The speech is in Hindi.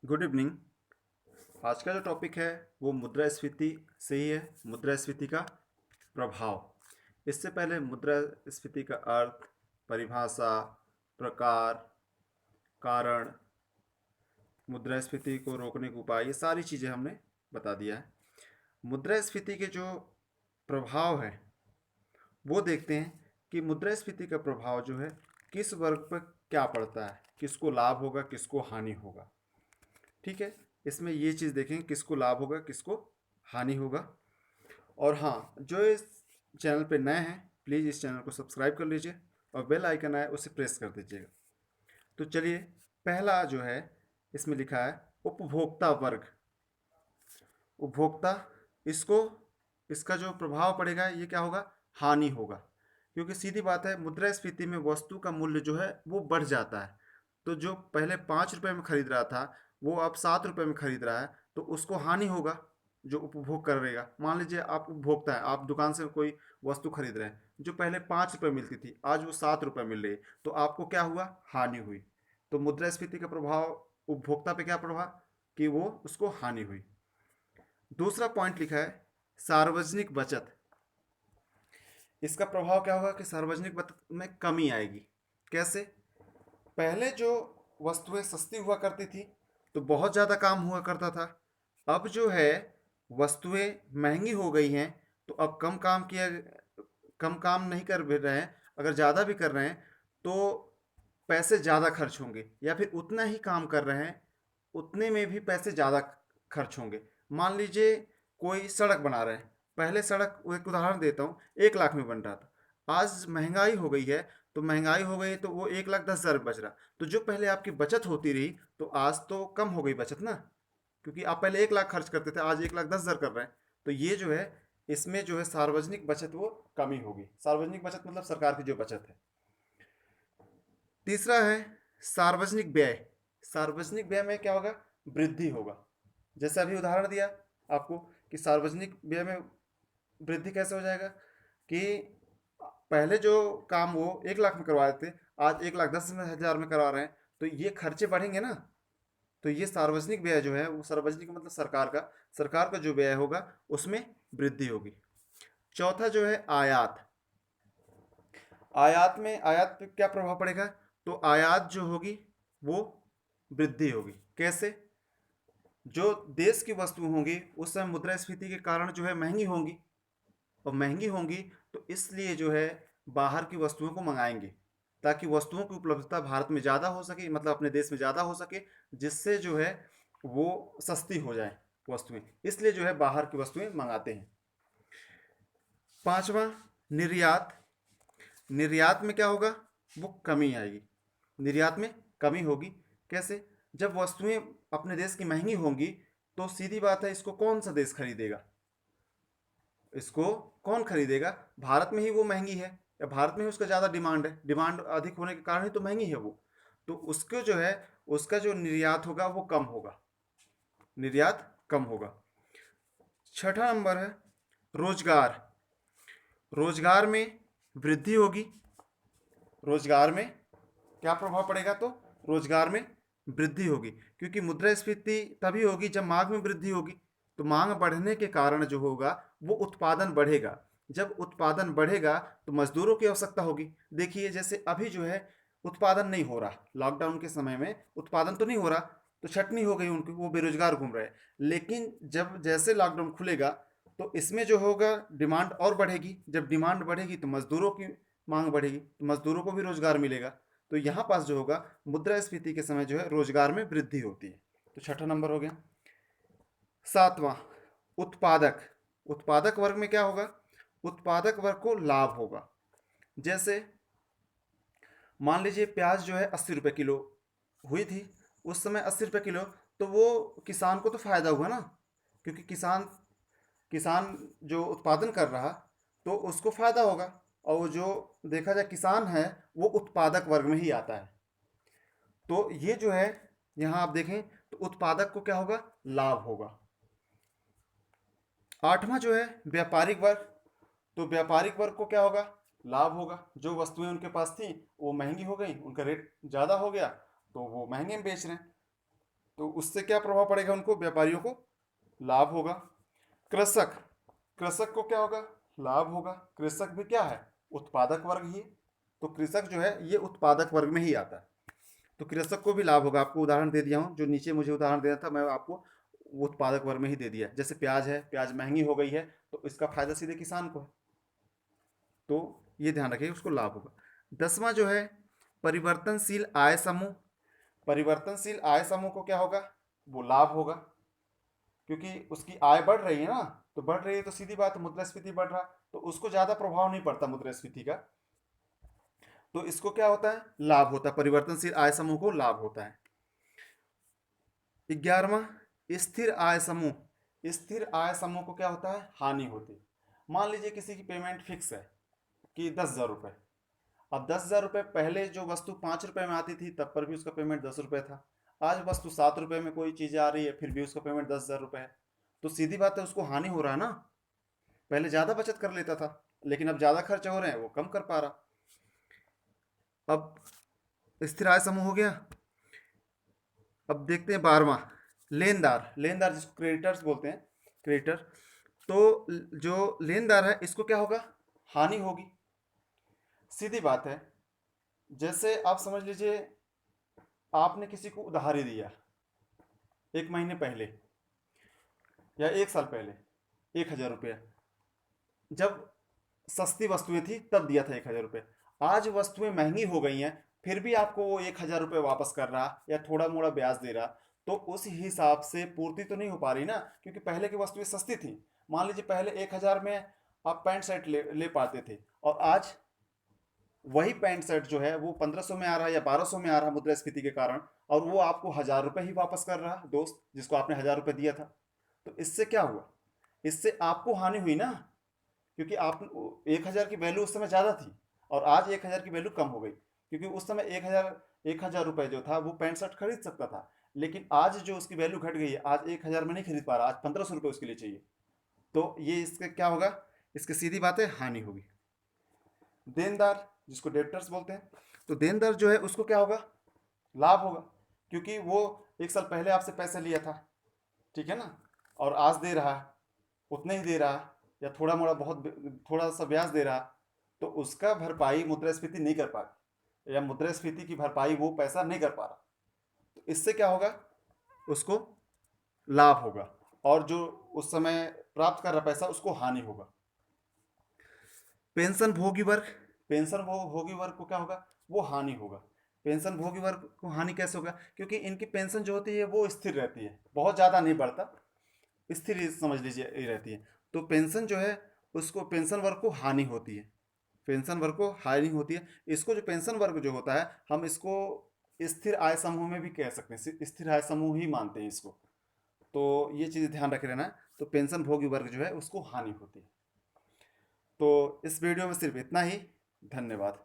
Good evening. आज का जो टॉपिक है वो मुद्रास्फीति से ही है। मुद्रास्फीति का प्रभाव। इससे पहले मुद्रास्फीति का अर्थ, परिभाषा, प्रकार, कारण, मुद्रास्फीति को रोकने के उपाय, ये सारी चीज़ें हमने बता दिया है। मुद्रास्फीति के जो प्रभाव है वो देखते हैं कि मुद्रास्फीति का प्रभाव जो है किस वर्ग पर क्या पड़ता है, किसको लाभ होगा, किसको हानि होगा। ठीक है, इसमें ये चीज़ देखें किसको लाभ होगा, किसको हानि होगा। और हाँ, जो इस चैनल पे नए हैं प्लीज़ इस चैनल को सब्सक्राइब कर लीजिए और बेल आइकन आए उसे प्रेस कर दीजिएगा। तो चलिए, पहला जो है इसमें लिखा है उपभोक्ता वर्ग। उपभोक्ता, इसको इसका जो प्रभाव पड़ेगा ये क्या होगा, हानि होगा। क्योंकि सीधी बात है, मुद्रास्फीति में वस्तु का मूल्य जो है वो बढ़ जाता है। तो जो पहले 5 रुपये में खरीद रहा था वो अब 7 रुपये में खरीद रहा है, तो उसको हानि होगा जो उपभोग करेगा। मान लीजिए आप उपभोक्ता है, आप दुकान से कोई वस्तु खरीद रहे हैं जो पहले 5 रुपये मिलती थी, आज वो 7 रुपये मिल रही है, तो आपको क्या हुआ, हानि हुई। तो मुद्रास्फीति का प्रभाव उपभोक्ता पे क्या प्रभाव, कि वो उसको हानि हुई। दूसरा पॉइंट लिखा है सार्वजनिक बचत। इसका प्रभाव क्या होगा कि सार्वजनिक बचत में कमी आएगी। कैसे? पहले जो वस्तुएं सस्ती हुआ करती थी तो बहुत ज़्यादा काम हुआ करता था। अब जो है वस्तुएं महंगी हो गई हैं, तो अब कम काम नहीं कर भी रहे हैं। अगर ज़्यादा भी कर रहे हैं तो पैसे ज़्यादा खर्च होंगे, या फिर उतना ही काम कर रहे हैं उतने में भी पैसे ज़्यादा खर्च होंगे। मान लीजिए कोई सड़क बना रहे हैं, पहले सड़क, एक उदाहरण देता हूँ, 1 लाख में बन रहा था। आज महंगाई हो गई है, तो महंगाई हो गई तो वो 1,10,000 बच रहा। तो जो पहले आपकी बचत होती रही तो आज तो कम हो गई बचत ना, क्योंकि आप पहले 1 लाख खर्च करते थे, आज 1,10,000 कर रहे हैं। तो ये जो है, इसमें जो है सार्वजनिक बचत वो कमी होगी। सार्वजनिक बचत मतलब सरकार की जो बचत है। तीसरा है सार्वजनिक व्यय। सार्वजनिक व्यय में क्या होगा, वृद्धि होगा। जैसे अभी उदाहरण दिया आपको कि सार्वजनिक व्यय में वृद्धि कैसे हो जाएगा, कि पहले जो काम वो 1 लाख में करवा रहे थे, आज 1,10,000 में करवा रहे हैं, तो ये खर्चे बढ़ेंगे ना। तो ये सार्वजनिक व्यय जो है, वो सार्वजनिक मतलब सरकार का जो व्यय होगा उसमें वृद्धि होगी। चौथा जो है आयात। आयात पे क्या प्रभाव पड़ेगा, तो आयात जो होगी वो वृद्धि होगी। कैसे? जो देश की वस्तु होंगी उस समय मुद्रास्फीति के कारण जो है महंगी होंगी, और महंगी होंगी तो इसलिए जो है बाहर की वस्तुओं को मंगाएंगे, ताकि वस्तुओं की उपलब्धता भारत में ज़्यादा हो सके, मतलब अपने देश में ज़्यादा हो सके, जिससे जो है वो सस्ती हो जाए वस्तुएं। इसलिए जो है बाहर की वस्तुएं मंगाते हैं। पांचवा, निर्यात। निर्यात में क्या होगा, वो कमी आएगी। निर्यात में कमी होगी। कैसे? जब वस्तुएं अपने देश की महंगी होंगी तो सीधी बात है, इसको कौन सा देश खरीदेगा? इसको कौन खरीदेगा? भारत में ही वो महंगी है, या भारत में ही उसका ज़्यादा डिमांड है, डिमांड अधिक होने के कारण ही तो महंगी है वो। तो उसको जो है, उसका जो निर्यात होगा वो कम होगा, निर्यात कम होगा। छठा नंबर है रोजगार। रोजगार में वृद्धि होगी। रोजगार में क्या प्रभाव पड़ेगा, तो रोजगार में वृद्धि होगी, क्योंकि मुद्रास्फीति तभी होगी जब मांग में वृद्धि होगी। तो मांग बढ़ने के कारण जो होगा वो उत्पादन बढ़ेगा। जब उत्पादन बढ़ेगा तो मजदूरों की आवश्यकता होगी। देखिए जैसे अभी जो है उत्पादन नहीं हो रहा, लॉकडाउन के समय में उत्पादन तो नहीं हो रहा, तो छटनी हो गई उनकी, वो बेरोजगार घूम रहे हैं। लेकिन जब जैसे लॉकडाउन खुलेगा तो इसमें जो होगा डिमांड और बढ़ेगी। जब डिमांड बढ़ेगी तो मजदूरों की मांग बढ़ेगी, तो मजदूरों को भी रोजगार मिलेगा। तो यहाँ पास जो होगा, मुद्रास्फीति के समय जो है रोजगार में वृद्धि होती है। तो छठा नंबर हो गया। सातवां, उत्पादक। उत्पादक वर्ग में क्या होगा, उत्पादक वर्ग को लाभ होगा। जैसे मान लीजिए प्याज जो है 80 रुपये किलो हुई थी उस समय, 80 रुपये किलो, तो वो किसान को तो फायदा हुआ ना, क्योंकि किसान किसान जो उत्पादन कर रहा तो उसको फायदा होगा। और जो देखा जाए किसान है वो उत्पादक वर्ग में ही आता है। तो ये जो है, यहाँ आप देखें तो उत्पादक को क्या होगा, लाभ होगा। आठवां जो है व्यापारिक वर्ग। तो व्यापारिक वर्ग को क्या होगा, लाभ होगा। जो वस्तुएं उनके पास थी वो महंगी हो गई, उनका रेट ज़्यादा हो गया, तो वो महंगे में बेच रहे हैं। तो उससे क्या प्रभाव पड़ेगा उनको, व्यापारियों को लाभ होगा। कृषक, कृषक को क्या होगा, लाभ होगा। कृषक भी क्या है, उत्पादक वर्ग ही है। तो कृषक जो है ये उत्पादक वर्ग में ही आता है, तो कृषक को भी लाभ होगा। आपको उदाहरण दे दिया हूँ, जो नीचे मुझे उदाहरण देना था मैं आपको वो उत्पादक वर्ग में ही दे दिया। जैसे प्याज है, प्याज महंगी हो गई है तो इसका फायदा सीधे किसान को है, तो ये ध्यान रखिए उसको लाभ होगा। 10वां जो है परिवर्तनशील आय समूह। परिवर्तनशील आय समूह को क्या होगा, वो लाभ होगा, क्योंकि उसकी आय बढ़ रही है ना, तो बढ़ रही है तो सीधी बात मुद्रास्फीति बढ़ रहा, तो उसको ज्यादा प्रभाव नहीं पड़ता मुद्रास्फीति का, तो इसको क्या होता है, लाभ होता है। परिवर्तनशील आय समूह को लाभ होता है। 11वां स्थिर आय समूह। स्थिर आय समूह को क्या होता है, हानि होती है। मान लीजिए किसी की पेमेंट फिक्स है कि 10,000 रुपये। अब 10,000 रुपये पहले जो वस्तु 5 रुपये में आती थी तब पर भी उसका पेमेंट 10 रुपये था। आज वस्तु 7 रुपये में कोई चीज़ आ रही है फिर भी उसका पेमेंट 10,000 रुपये है, तो सीधी बात है उसको हानि हो रहा है ना। पहले ज़्यादा बचत कर लेता था लेकिन अब ज़्यादा खर्च हो रहे हैं, वो कम कर पा रहा। अब स्थिर आय समूह हो गया। अब देखते हैं 12वां लेनदार। लेनदार जिसको क्रेडिटर्स बोलते हैं, क्रेडिटर। तो जो लेनदार है इसको क्या होगा, हानि होगी। सीधी बात है, जैसे आप समझ लीजिए आपने किसी को उधारी दिया 1 महीने पहले या 1 साल पहले 1,000 रुपया, जब सस्ती वस्तुएं थी तब दिया था 1,000 रुपये। आज वस्तुएं महंगी हो गई हैं फिर भी आपको वो 1,000 रुपये वापस कर रहा या थोड़ा मोड़ा ब्याज दे रहा, तो उस हिसाब से पूर्ति तो नहीं हो पा रही ना, क्योंकि पहले की वस्तुएं सस्ती थी। मान लीजिए पहले 1,000 में आप पैंट शर्ट ले पाते थे और आज वही पैंट शर्ट जो है वो 1,500 में आ रहा है या 1,200 में आ रहा है मुद्रास्फीति के कारण, और वो आपको 1,000 रुपये ही वापस कर रहा है दोस्त जिसको आपने 1,000 रुपये दिया था। तो इससे क्या हुआ, इससे आपको हानि हुई ना, क्योंकि आप 1,000 की वैल्यू उस समय ज़्यादा थी और आज 1,000 की वैल्यू कम हो गई, क्योंकि उस समय 1,000 रुपये जो था वो पैंट शर्ट खरीद सकता था, लेकिन आज जो उसकी वैल्यू घट गई है, आज 1,000 में नहीं खरीद पा रहा, आज 1,500 रुपये उसके लिए चाहिए। तो ये इसके क्या होगा, इसकी सीधी बात है हानि होगी। देनदार जिसको डेब्टर्स बोलते हैं, तो देनदार जो है उसको क्या होगा, लाभ होगा, क्योंकि वो 1 साल पहले आपसे पैसे लिया था, ठीक है ना, और आज दे रहा है उतने ही दे रहा या थोड़ा मोड़ा बहुत थोड़ा सा ब्याज दे रहा, तो उसका भरपाई मुद्रास्फीति नहीं कर पा रही या मुद्रास्फीति की भरपाई वो पैसा नहीं कर पा रहा, तो इससे क्या होगा, उसको लाभ होगा, और जो उस समय प्राप्त कर रहा पैसा उसको हानि होगा। पेंशन भोगी वर्ग, पेंशन भोगी वर्ग को क्या होगा, वो हानि होगा। पेंशन भोगी वर्ग को हानि कैसे होगा, क्योंकि इनकी पेंशन जो होती है वो स्थिर रहती है, बहुत ज़्यादा नहीं बढ़ता, स्थिर ही समझ लीजिए ये रहती है। तो पेंशन जो है उसको, पेंशन वर्ग को हानि होती है, पेंशन वर्ग को हानि होती है। इसको जो पेंशन वर्ग जो होता है हम इसको स्थिर आय समूह में भी कह सकते हैं, स्थिर आय समूह ही मानते हैं इसको। तो ये चीज़ ध्यान रखे रहना, तो पेंशन भोगी वर्ग जो है उसको हानि होती है। तो इस वीडियो में सिर्फ इतना ही। धन्यवाद।